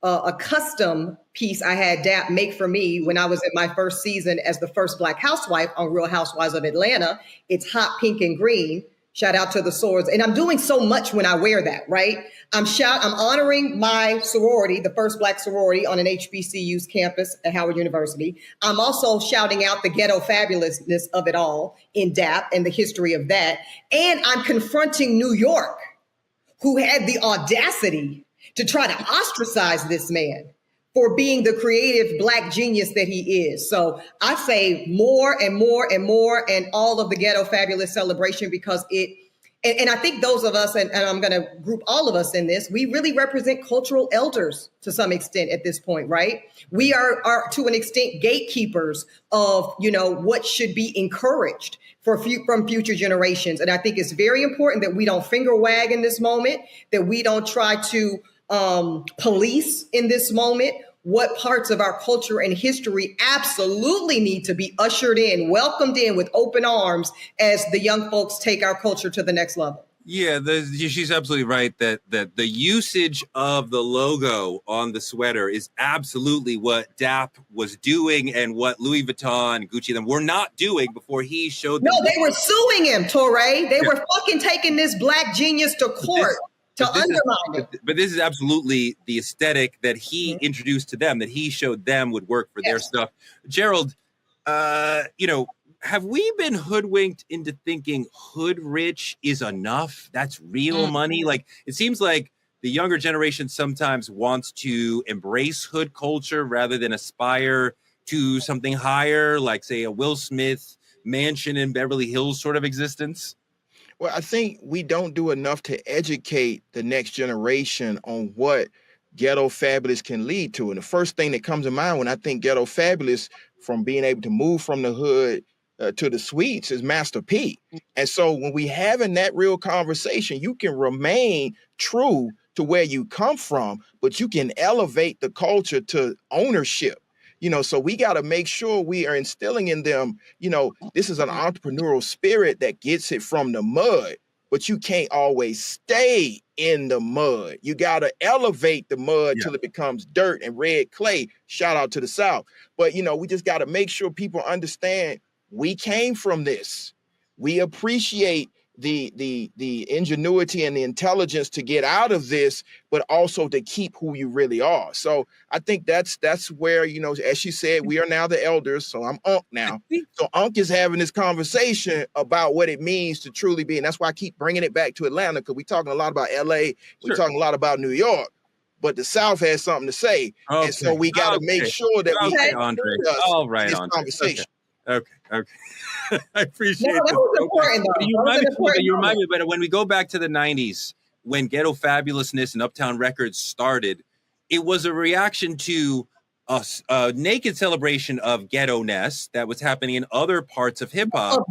a custom piece I had Dap make for me when I was in my first season as the first Black housewife on Real Housewives of Atlanta. It's hot pink and green. Shout out to the swords. And I'm doing so much when I wear that, right? I'm honoring my sorority, the first Black sorority on an HBCU's campus at Howard University. I'm also shouting out the ghetto fabulousness of it all in DAP and the history of that. And I'm confronting New York, who had the audacity to try to ostracize this man for being the creative Black genius that he is. So I say more and more and more, and all of the Ghetto Fabulous celebration, because and I think those of us, and I'm gonna group all of us in this, we really represent cultural elders to some extent at this point, right? We are to an extent gatekeepers of, what should be encouraged from future generations. And I think it's very important that we don't finger wag in this moment, that we don't try to police in this moment what parts of our culture and history absolutely need to be ushered in, welcomed in with open arms as the young folks take our culture to the next level. Yeah, she's absolutely right that the usage of the logo on the sweater is absolutely what DAP was doing and what Louis Vuitton, Gucci, them were not doing before he showed them. No, they were suing him, Touré. They were fucking taking this Black genius to court. But this is absolutely the aesthetic that he introduced to them, that he showed them would work for their stuff. Gerald, have we been hoodwinked into thinking hood rich is enough? That's real money. Like, it seems like the younger generation sometimes wants to embrace hood culture rather than aspire to something higher, like, say, a Will Smith mansion in Beverly Hills sort of existence. Well, I think we don't do enough to educate the next generation on what Ghetto Fabulous can lead to. And the first thing that comes to mind when I think Ghetto Fabulous, from being able to move from the hood to the suites, is Master P. And so when we having that real conversation, you can remain true to where you come from, but you can elevate the culture to ownership. So we got to make sure we are instilling in them, this is an entrepreneurial spirit that gets it from the mud, but you can't always stay in the mud. You got to elevate the mud till it becomes dirt and red clay. Shout out to the South. But, we just got to make sure people understand we came from this. We appreciate the ingenuity and the intelligence to get out of this, but also to keep who you really are. So I think that's where, as she said, we are now the elders. So I'm Unc now. So Unc is having this conversation about what it means to truly be. And that's why I keep bringing it back to Atlanta, because we're talking a lot about LA. We're talking a lot about New York, but the South has something to say. Okay. And so we got to make sure that we Andre. All right, this Andre. conversation. Okay. I appreciate that. Was important, though. You remind me, but when we go back to the 90s, when Ghetto Fabulousness and Uptown Records started, it was a reaction to a naked celebration of ghetto-ness that was happening in other parts of hip-hop.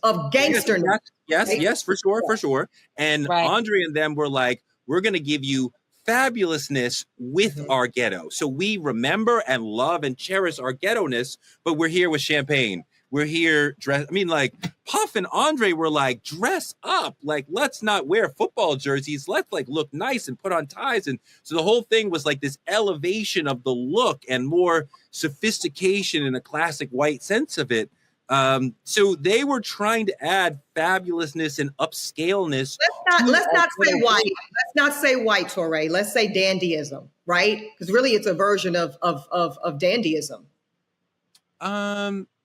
Of gangsterness. Yes, for sure. And Andre and them were like, we're going to give you fabulousness with our ghetto. So we remember and love and cherish our ghetto-ness, but we're here with champagne. We're here like Puff and Andre were like, dress up. Like, let's not wear football jerseys. Let's look nice and put on ties. And so the whole thing was like this elevation of the look and more sophistication in a classic white sense of it. So they were trying to add fabulousness and upscaleness. Let's not say white. Let's not say white, Touré. Let's say dandyism, right? Because really, it's a version of dandyism.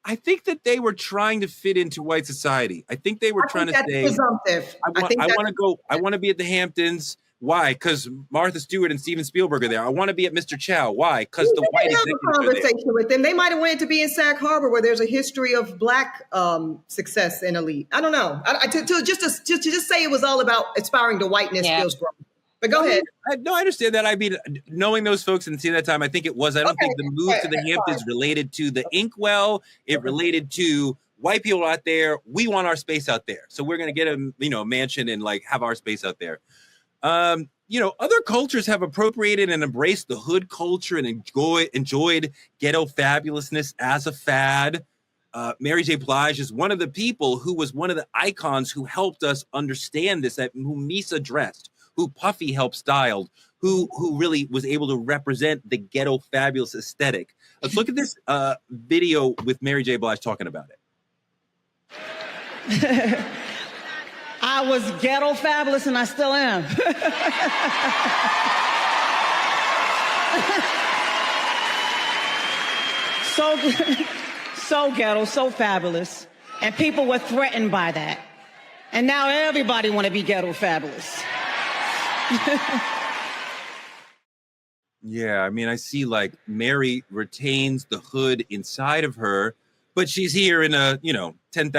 I think that they were trying to fit into white society. I think they were trying to say, presumptive. I want to be at the Hamptons. Why? Because Martha Stewart and Steven Spielberg are there. I want to be at Mr. Chow. Why? Because the white executives are there. Conversation with them. They might have wanted to be in Sag Harbor, where there's a history of Black success and elite. I don't know. To just say it was all about aspiring to whiteness feels wrong. But go ahead. I understand that. I mean, knowing those folks and seeing that time, I think it was. I don't think the move to the Hamptons related to the Inkwell. It related to white people out there, we want our space out there. So we're going to get a mansion and like have our space out there. Other cultures have appropriated and embraced the hood culture and enjoyed ghetto fabulousness as a fad. Mary J. Blige is one of the people who was one of the icons who helped us understand this, who Misa dressed, who Puffy helped styled, who really was able to represent the ghetto fabulous aesthetic. Let's look at this video with Mary J. Blige talking about it. I was ghetto fabulous and I still am. So ghetto, so fabulous. And people were threatened by that. And now everybody want to be ghetto fabulous. Yeah, I mean, I see like Mary retains the hood inside of her, but she's here in a, $10,000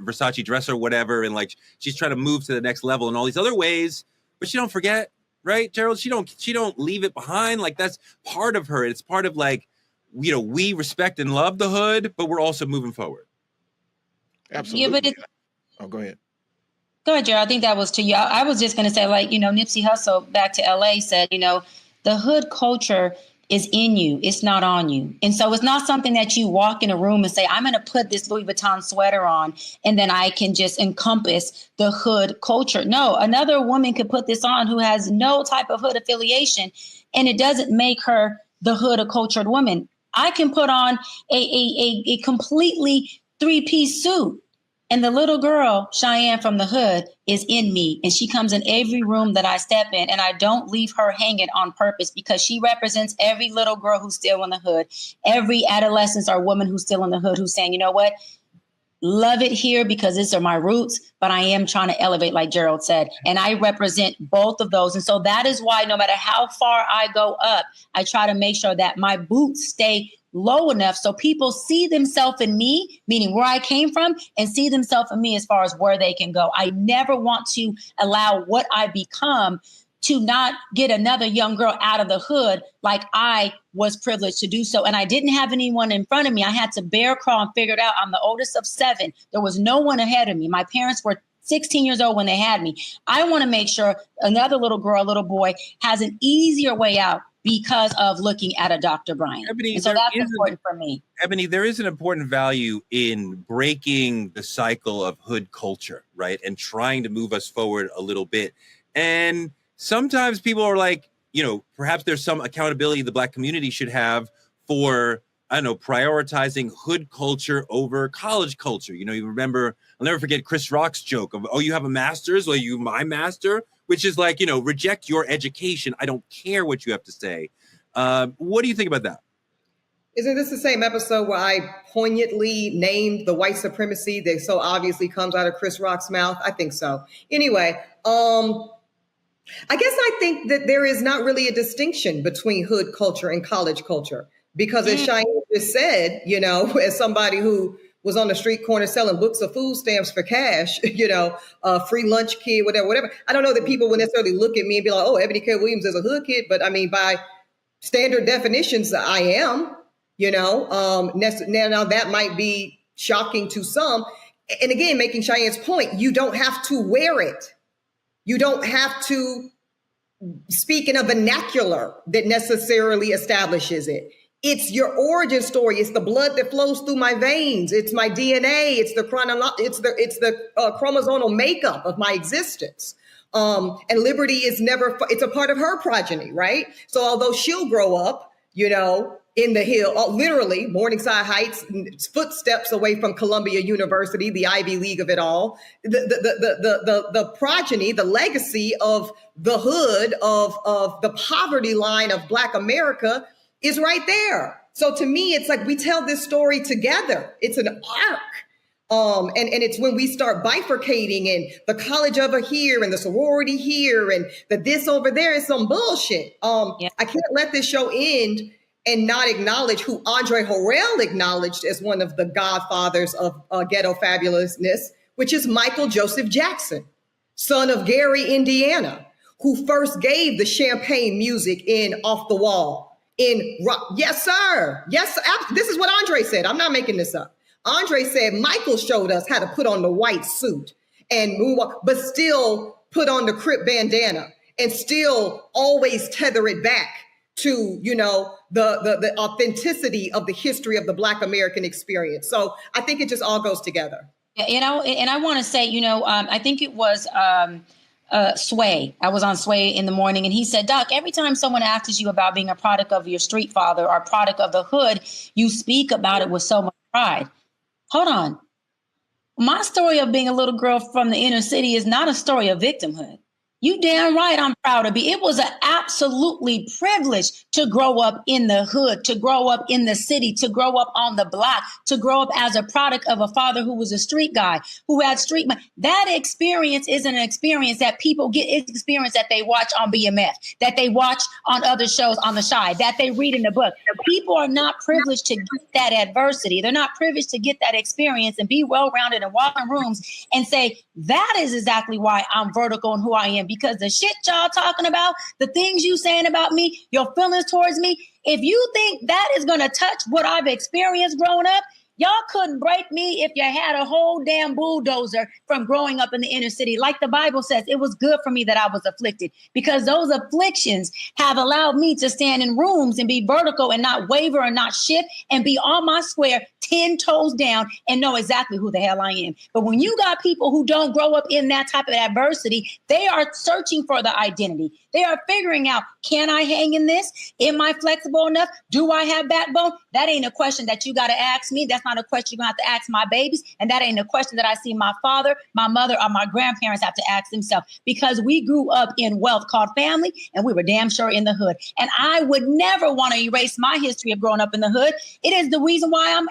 Versace dress or whatever. And like, she's trying to move to the next level in all these other ways, but she don't forget, right, Gerald? She don't leave it behind. Like that's part of her. It's part of like, we respect and love the hood, but we're also moving forward. Absolutely. Yeah, but go ahead. Go ahead, Gerald. I think that was to you. I was just going to say, like, Nipsey Hussle back to LA said, the hood culture is in you. It's not on you. And so it's not something that you walk in a room and say, I'm going to put this Louis Vuitton sweater on and then I can just encompass the hood culture. No, another woman could put this on who has no type of hood affiliation, and it doesn't make her the hood or cultured woman. I can put on a completely three-piece suit, and the little girl, Cheyenne from the hood, is in me. And she comes in every room that I step in, and I don't leave her hanging on purpose because she represents every little girl who's still in the hood, every adolescent or woman who's still in the hood who's saying, you know what? Love it here because these are my roots, but I am trying to elevate, like Gerald said, and I represent both of those. And so that is why no matter how far I go up, I try to make sure that my boots stay low enough so people see themselves in me, meaning where I came from, and see themselves in me as far as where they can go. I never want to allow what I become to not get another young girl out of the hood like I was privileged to do so. And I didn't have anyone in front of me. I had to bear crawl and figure it out. I'm the oldest of 7. There was no one ahead of me. My parents were 16 years old when they had me. I want to make sure another little girl, little boy has an easier way out because of looking at a Dr. Bryant. Eboni, and so that's important for me. Eboni, there is an important value in breaking the cycle of hood culture, right? And trying to move us forward a little bit. And sometimes people are like, perhaps there's some accountability the Black community should have for, prioritizing hood culture over college culture. You remember, I'll never forget Chris Rock's joke of, oh, you have a master's? Well, you my master? Which is like, reject your education. I don't care what you have to say. What do you think about that? Isn't this the same episode where I poignantly named the white supremacy that so obviously comes out of Chris Rock's mouth? I think so. Anyway, I guess I think that there is not really a distinction between hood culture and college culture, because as Cheyenne just said, as somebody who was on the street corner selling books of food stamps for cash, free lunch kid, whatever. I don't know that people would necessarily look at me and be like, oh, Eboni K. Williams is a hood kid. But I mean, by standard definitions, I am, now that might be shocking to some. And again, making Cheyenne's point, you don't have to wear it. You don't have to speak in a vernacular that necessarily establishes it. It's your origin story. It's the blood that flows through my veins. It's my DNA. It's the chromosomal makeup of my existence. And Liberty is it's a part of her progeny, right? So although she'll grow up, in the hill, literally Morningside Heights, footsteps away from Columbia University, the Ivy League of it all, the progeny, the legacy of the hood of the poverty line of Black America is right there. So to me, it's like we tell this story together. It's an arc. And it's when we start bifurcating and the college over here and the sorority here and the this over there is some bullshit. I can't let this show end and not acknowledge who Andre Harrell acknowledged as one of the godfathers of ghetto fabulousness, which is Michael Joseph Jackson, son of Gary, Indiana, who first gave the champagne music in Off the Wall. In rock. Yes, sir. Yes, this is what Andre said. I'm not making this up. Andre said Michael showed us how to put on the white suit and move on, but still put on the Crip bandana and still always tether it back to, you know, the authenticity of the history of the Black American experience. So I think it just all goes together. Yeah, and I want to say, you know, I think it was Sway. I was on Sway in the morning, and he said, Doc, every time someone asks you about being a product of your street father or a product of the hood, you speak about it with so much pride. Hold on. My story of being a little girl from the inner city is not a story of victimhood. You damn right I'm proud to be. It was an absolutely privilege to grow up in the hood, to grow up in the city, to grow up on the block, to grow up as a product of a father who was a street guy, who had street money. That experience isn't an experience that people get. It's an experience that they watch on BMF, that they watch on other shows on the Shy, that they read in the book. People are not privileged to get that adversity. They're not privileged to get that experience and be well-rounded and walk in rooms and say, that is exactly why I'm vertical and who I am. Because the shit y'all talking about, the things you saying about me, your feelings towards me, if you think that is going to touch what I've experienced growing up, y'all couldn't break me if you had a whole damn bulldozer from growing up in the inner city. Like the Bible says, it was good for me that I was afflicted, because those afflictions have allowed me to stand in rooms and be vertical and not waver and not shift and be on my square, 10 toes down, and know exactly who the hell I am. But when you got people who don't grow up in that type of adversity, they are searching for the identity. They are figuring out, can I hang in this? Am I flexible enough? Do I have backbone? That ain't a question that you got to ask me. That's not a question you're going to have to ask my babies. And that ain't a question that I see my father, my mother, or my grandparents have to ask themselves, because we grew up in wealth called family, and we were damn sure in the hood. And I would never want to erase my history of growing up in the hood. It is the reason why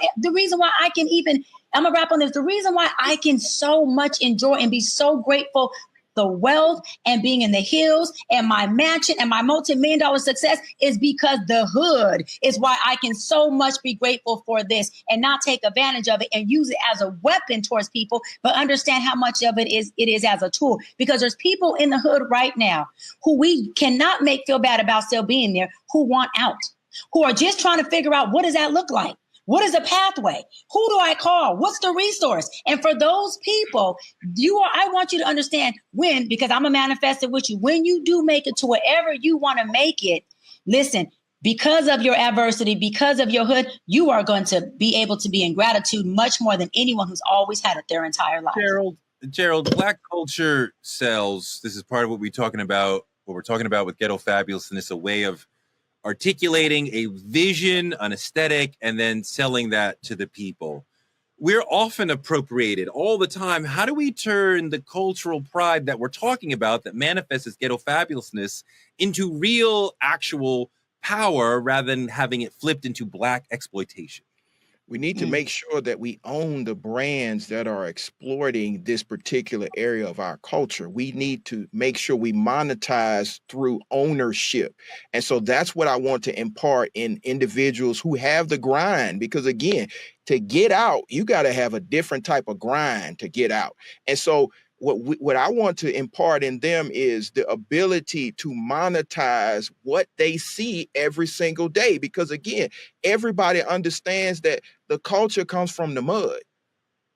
I can even, I'm gonna wrap on this. The reason why I can so much enjoy and be so grateful the wealth and being in the hills and my mansion and my multi-million dollar success is because the hood is why I can so much be grateful for this and not take advantage of it and use it as a weapon towards people, but understand how much of it is as a tool. Because there's people in the hood right now who we cannot make feel bad about still being there, who want out, who are just trying to figure out, what does that look like? What is the pathway? Who do I call? What's the resource? And for those people, I want you to understand because I'm a manifestor with you, when you do make it to wherever you want to make it, listen, because of your adversity, because of your hood, you are going to be able to be in gratitude much more than anyone who's always had it their entire life. Gerald, Black culture sells. This is part of what we're talking about with Ghetto Fabulous, and it's a way of articulating a vision, an aesthetic, and then selling that to the people. We're often appropriated all the time. How do we turn the cultural pride that we're talking about that manifests as Ghetto Fabulousness into real, actual power rather than having it flipped into Black exploitation? We need to make sure that we own the brands that are exploiting this particular area of our culture. We need to make sure we monetize through ownership. And so that's what I want to impart in individuals who have the grind, because again, to get out, you got to have a different type of grind to get out. And so what I want to impart in them is the ability to monetize what they see every single day. Because again, everybody understands that the culture comes from the mud.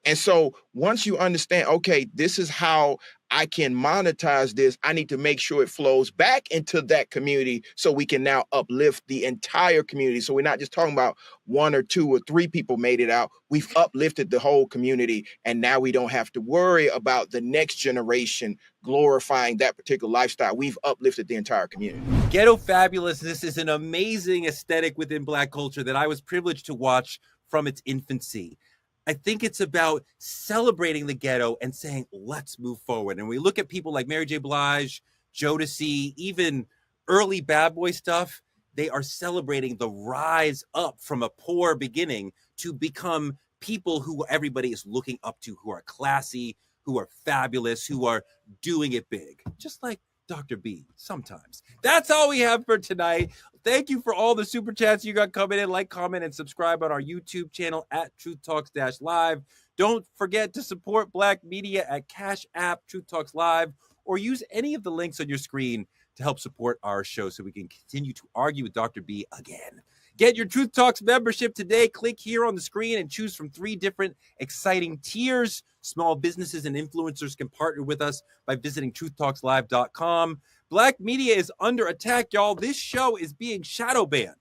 And so once you understand, okay, this is how I can monetize this, I need to make sure it flows back into that community so we can now uplift the entire community. So we're not just talking about 1 or 2 or 3 people made it out. We've uplifted the whole community. And now we don't have to worry about the next generation glorifying that particular lifestyle. We've uplifted the entire community. Ghetto Fabulous. This is an amazing aesthetic within Black culture that I was privileged to watch from its infancy. I think it's about celebrating the ghetto and saying, let's move forward. And we look at people like Mary J. Blige, Jodeci, even early Bad Boy stuff. They are celebrating the rise up from a poor beginning to become people who everybody is looking up to, who are classy, who are fabulous, who are doing it big. Just like Dr. B sometimes. That's all we have for tonight. Thank you for all the super chats you got coming in. Like, comment, and subscribe on our YouTube channel at Truth Talks Live. Don't forget to support Black media at Cash App Truth Talks Live, or use any of the links on your screen to help support our show so we can continue to argue with Dr. B again. Get your Truth Talks membership today. Click here on the screen and choose from 3 different exciting tiers. Small businesses and influencers can partner with us by visiting truthtalkslive.com. Black media is under attack, y'all. This show is being shadow banned.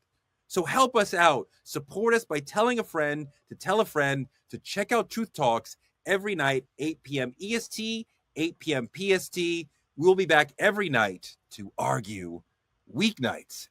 So help us out. Support us by telling a friend to tell a friend to check out Truth Talks every night, 8 p.m. EST, 8 p.m. PST. We'll be back every night to argue weeknights